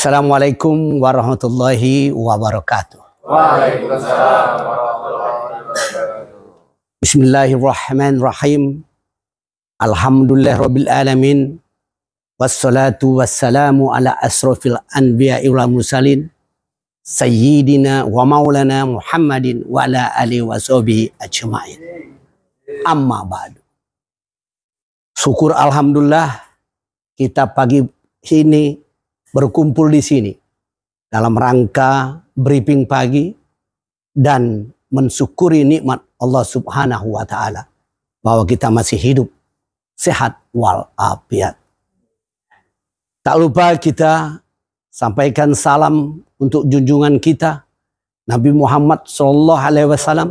Assalamualaikum warahmatullahi wabarakatuh. Waalaikumsalam warahmatullahi wabarakatuh. Bismillahirrahmanirrahim. Alhamdulillah rabbil alamin. Wassalatu wassalamu ala asrafil anbiya'i wal mursalin. Sayyidina wa maulana Muhammadin wa ala alihi wa sahbihi ajma'in. Amma ba'du. Syukur alhamdulillah kita pagi ini berkumpul di sini dalam rangka briefing pagi dan mensyukuri nikmat Allah Subhanahu wa taala bahwa kita masih hidup sehat walafiat. Tak lupa kita sampaikan salam untuk junjungan kita Nabi Muhammad SAW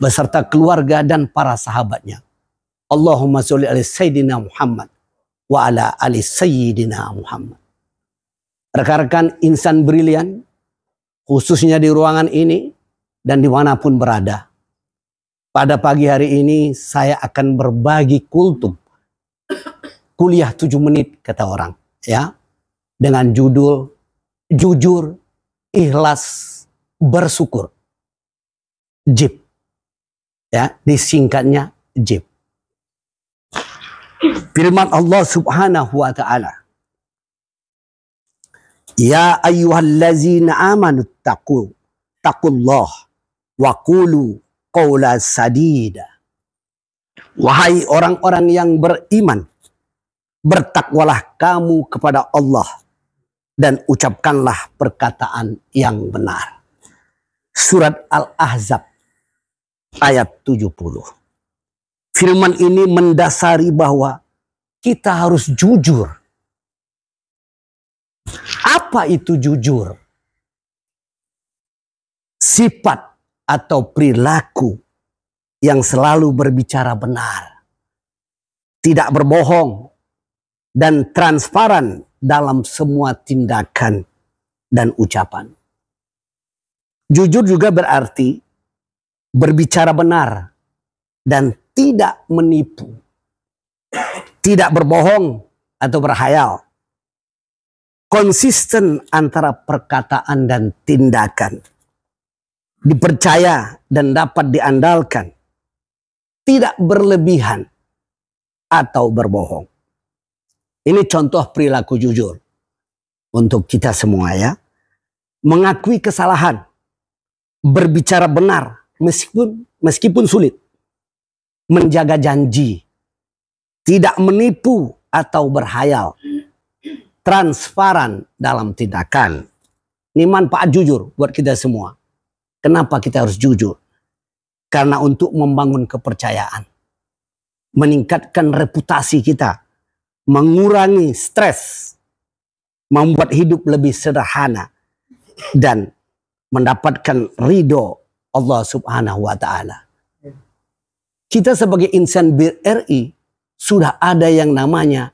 beserta keluarga dan para sahabatnya. Allahumma sholli ala sayyidina Muhammad wa ala ali sayyidina Muhammad. Rekan-rekan insan brilian, khususnya di ruangan ini dan dimanapun berada. Pada pagi hari ini saya akan berbagi kultum. Kuliah 7 menit kata orang. Ya, dengan judul Jujur, Ikhlas, Bersyukur. JIB. Ya, disingkatnya JIB. Firman Allah Subhanahu wa taala. Ya ayyuhallazina amanu taqullah wa qulu qawlan sadida. Wahai orang-orang yang beriman, bertakwalah kamu kepada Allah dan ucapkanlah perkataan yang benar. Surat Al-Ahzab ayat 70. Firman ini mendasari bahwa kita harus jujur. Apa itu jujur? Sifat atau perilaku yang selalu berbicara benar, tidak berbohong, dan transparan dalam semua tindakan dan ucapan. Jujur juga berarti berbicara benar dan tidak menipu, tidak berbohong atau berhayal. Konsisten antara perkataan dan tindakan. Dipercaya dan dapat diandalkan. Tidak berlebihan atau berbohong. Ini contoh perilaku jujur. Untuk kita semua ya. Mengakui kesalahan. Berbicara benar meskipun sulit. Menjaga janji. Tidak menipu atau berhayal. Transparan dalam tindakan. Ini manfaat jujur buat kita semua. Kenapa kita harus jujur? Karena untuk membangun kepercayaan. Meningkatkan reputasi kita. Mengurangi stres. Membuat hidup lebih sederhana. Dan mendapatkan ridho Allah Subhanahu wa ta'ala. Kita sebagai insan BRI sudah ada yang namanya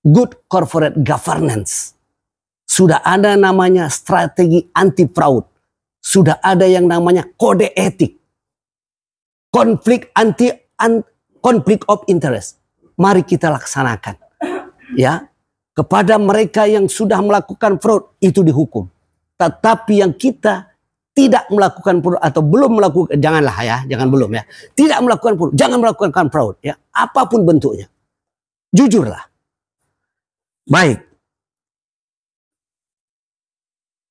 good corporate governance. Sudah ada namanya strategi anti fraud. Sudah ada yang namanya kode etik. Konflik of interest. Mari kita laksanakan. Ya, kepada mereka yang sudah melakukan fraud itu dihukum. Tetapi yang kita tidak melakukan fraud atau belum melakukan, janganlah ya, jangan belum ya. Tidak melakukan fraud, jangan melakukan fraud ya, apapun bentuknya. Jujurlah. Baik.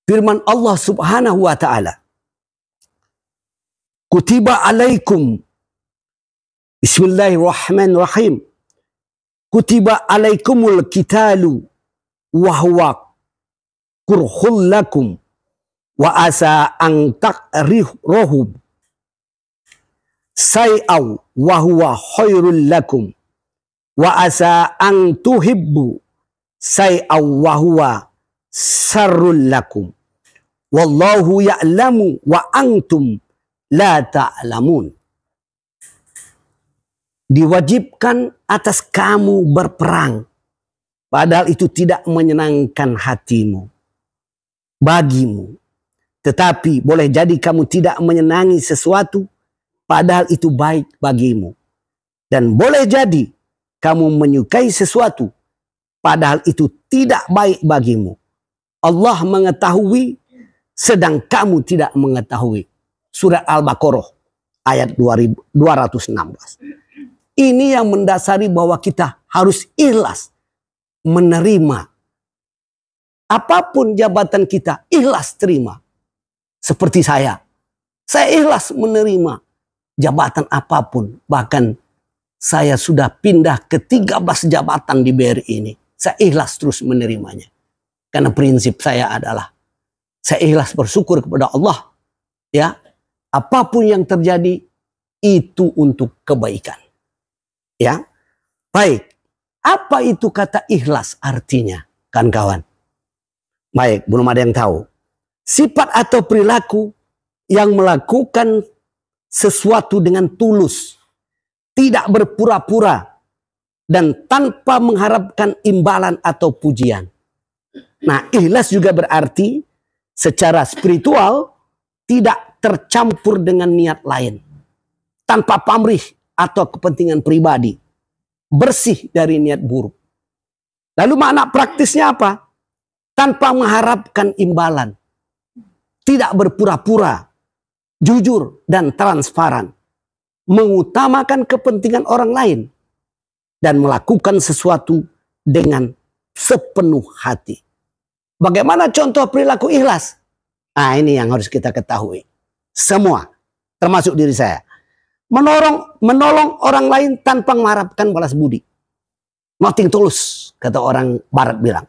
Firman Allah Subhanahu wa taala. Kutiba alaikum. Bismillahirrahmanirrahim. Kutiba alaikumul qitalu wa huwa kurhul lakum wa asa an takrihum say'aw wa huwa khairul lakum wa asa an tuhibbu say'aw wa huwa sarrul lakum wallahu ya'lamu wa antum la ta'lamun. Diwajibkan atas kamu berperang padahal itu tidak menyenangkan hatimu bagimu, tetapi boleh jadi kamu tidak menyenangi sesuatu padahal itu baik bagimu, dan boleh jadi kamu menyukai sesuatu padahal itu tidak baik bagimu. Allah mengetahui sedang kamu tidak mengetahui. Surat Al-Baqarah ayat 216. Ini yang mendasari bahwa kita harus ikhlas menerima apapun jabatan kita, ikhlas terima. Seperti saya ikhlas menerima jabatan apapun. Bahkan saya sudah pindah ke 13 jabatan di BRI ini. Saya ikhlas terus menerimanya. Karena prinsip saya adalah saya ikhlas bersyukur kepada Allah. Ya, apapun yang terjadi itu untuk kebaikan. Ya, baik. Apa itu kata ikhlas artinya, kan kawan? Baik, belum ada yang tahu. Sifat atau perilaku yang melakukan sesuatu dengan tulus, tidak berpura-pura, dan tanpa mengharapkan imbalan atau pujian. Nah, ikhlas juga berarti secara spiritual tidak tercampur dengan niat lain, tanpa pamrih atau kepentingan pribadi, bersih dari niat buruk. Lalu makna praktisnya apa? Tanpa mengharapkan imbalan, tidak berpura-pura, jujur dan transparan, mengutamakan kepentingan orang lain, dan melakukan sesuatu dengan sepenuh hati. Bagaimana contoh perilaku ikhlas? Nah, ini yang harus kita ketahui. Semua, termasuk diri saya. Menolong orang lain tanpa mengharapkan balas budi. Nothing tulus, kata orang barat bilang.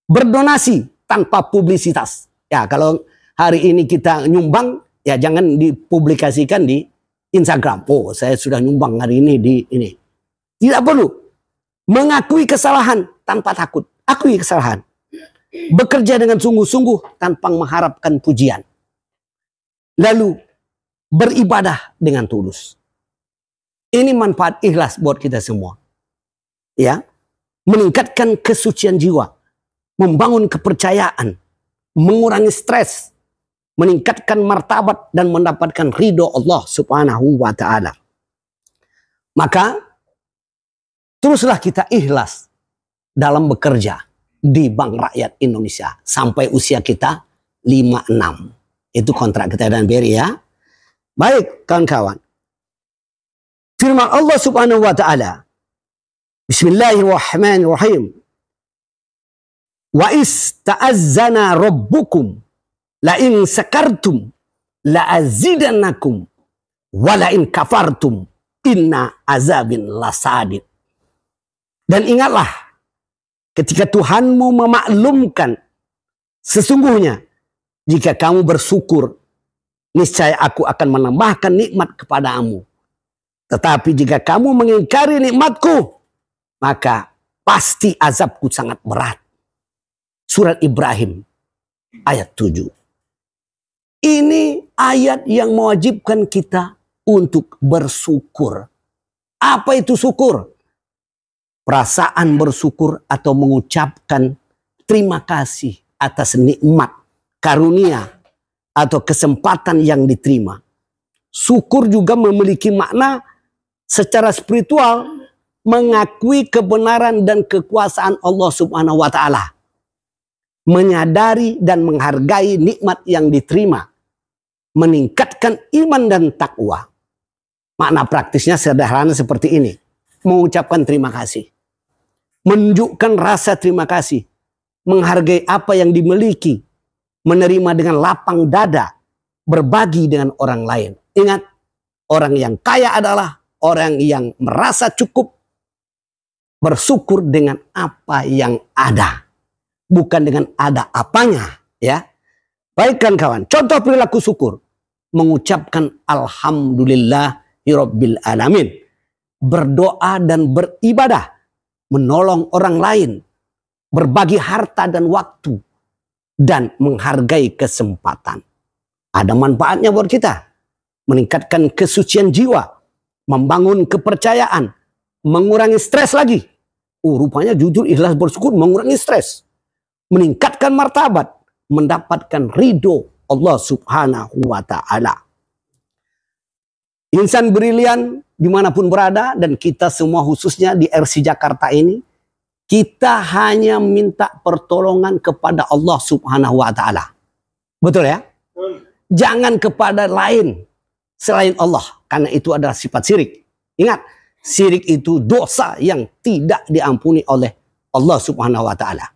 Berdonasi tanpa publisitas. Ya, kalau hari ini kita nyumbang, ya jangan dipublikasikan di Instagram. Oh, saya sudah nyumbang hari ini di ini. Tidak perlu. Mengakui kesalahan tanpa takut. Akui kesalahan. Bekerja dengan sungguh-sungguh tanpa mengharapkan pujian. Lalu beribadah dengan tulus. Ini manfaat ikhlas buat kita semua. Ya, meningkatkan kesucian jiwa, membangun kepercayaan, mengurangi stres, meningkatkan martabat dan mendapatkan ridho Allah Subhanahu wa taala. Maka teruslah kita ikhlas dalam bekerja di Bank Rakyat Indonesia sampai usia kita 56. Itu kontrak kita dan BRI ya. Baik kawan-kawan. Firman Allah Subhanahu wa taala. Bismillahirrahmanirrahim. Wa ista'azzana rabbukum la in sakartum la azidannakum wa la in kafartum inna azabin lasadid. Dan ingatlah ketika Tuhanmu memaklumkan sesungguhnya jika kamu bersyukur niscaya aku akan menambahkan nikmat kepadamu. Tetapi jika kamu mengingkari nikmatku, maka pasti azabku sangat berat. Surat Ibrahim ayat 7. Ini ayat yang mewajibkan kita untuk bersyukur. Apa itu syukur? Perasaan bersyukur atau mengucapkan terima kasih atas nikmat, karunia, atau kesempatan yang diterima. Syukur juga memiliki makna secara spiritual, mengakui kebenaran dan kekuasaan Allah Subhanahu wa taala. Menyadari dan menghargai nikmat yang diterima. Meningkatkan iman dan takwa. Makna praktisnya sederhana seperti ini. Mengucapkan terima kasih. Menunjukkan rasa terima kasih. Menghargai apa yang dimiliki. Menerima dengan lapang dada. Berbagi dengan orang lain. Ingat, orang yang kaya adalah orang yang merasa cukup. Bersyukur dengan apa yang ada. Bukan dengan ada apanya. Ya. Baik kan kawan. Contoh perilaku syukur. Mengucapkan Alhamdulillahirabbil alamin. Berdoa dan beribadah. Menolong orang lain. Berbagi harta dan waktu. Dan menghargai kesempatan. Ada manfaatnya buat kita. Meningkatkan kesucian jiwa. Membangun kepercayaan. Mengurangi stres lagi. Oh, rupanya jujur ikhlas bersyukur mengurangi stres. Meningkatkan martabat. Mendapatkan ridho Allah Subhanahu wa ta'ala. Insan brilian dimanapun berada. Dan kita semua khususnya di RC Jakarta ini. Kita hanya minta pertolongan kepada Allah Subhanahu wa taala. Betul ya? Jangan kepada lain selain Allah, karena itu adalah sifat syirik. Ingat, syirik itu dosa yang tidak diampuni oleh Allah Subhanahu wa taala.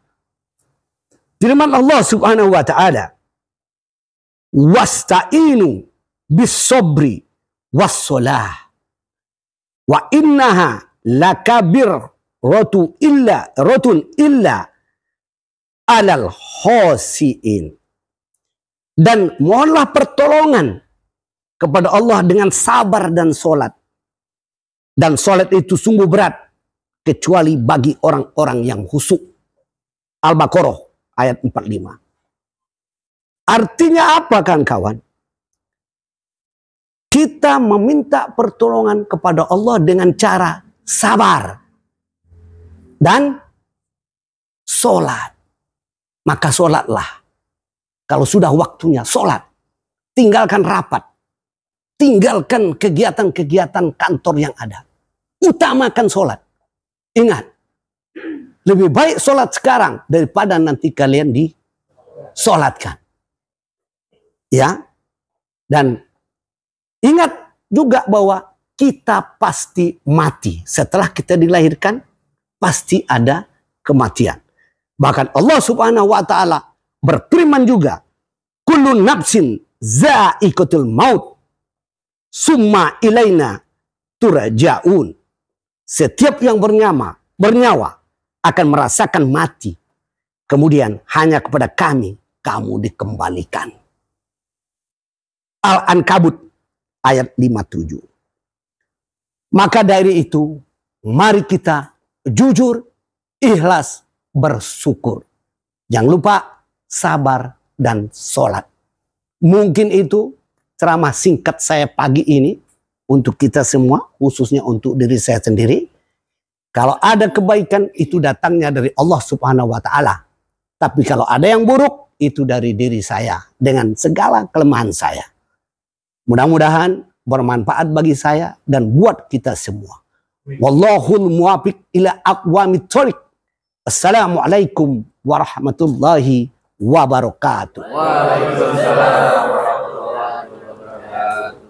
Firman Allah Subhanahu wa taala, "Wasta'inu bis-sabri was-shalah wa innaha lakabiratu illa alal khasiin." Dan mohonlah pertolongan kepada Allah dengan sabar dan sholat. Dan sholat itu sungguh berat, kecuali bagi orang-orang yang khusyuk. Al-Baqarah ayat 45. Artinya apa kan kawan? Kita meminta pertolongan kepada Allah dengan cara sabar dan sholat. Maka sholatlah. Kalau sudah waktunya sholat, tinggalkan rapat, tinggalkan kegiatan-kegiatan kantor yang ada. Utamakan sholat. Ingat, lebih baik sholat sekarang daripada nanti kalian disolatkan. Ya, dan ingat juga bahwa kita pasti mati. Setelah kita dilahirkan, pasti ada kematian. Bahkan Allah Subhanahu wa taala berfirman juga, kullu nafsin za'iqatul maut summa ilaina turja'un. Setiap yang bernyawa akan merasakan mati. Kemudian hanya kepada kami kamu dikembalikan. Al-Ankabut ayat 57. Maka dari itu, mari kita jujur, ikhlas, bersyukur. Jangan lupa sabar dan sholat. Mungkin itu ceramah singkat saya pagi ini untuk kita semua, khususnya untuk diri saya sendiri. Kalau ada kebaikan itu datangnya dari Allah Subhanahu wa taala. Tapi kalau ada yang buruk itu dari diri saya dengan segala kelemahan saya. Mudah-mudahan bermanfaat bagi saya dan buat kita semua. Wallahul muwaffiq ila aqwamit thoriq. Assalamualaikum warahmatullahi wabarakatuh. Waalaikumsalam warahmatullahi wabarakatuh.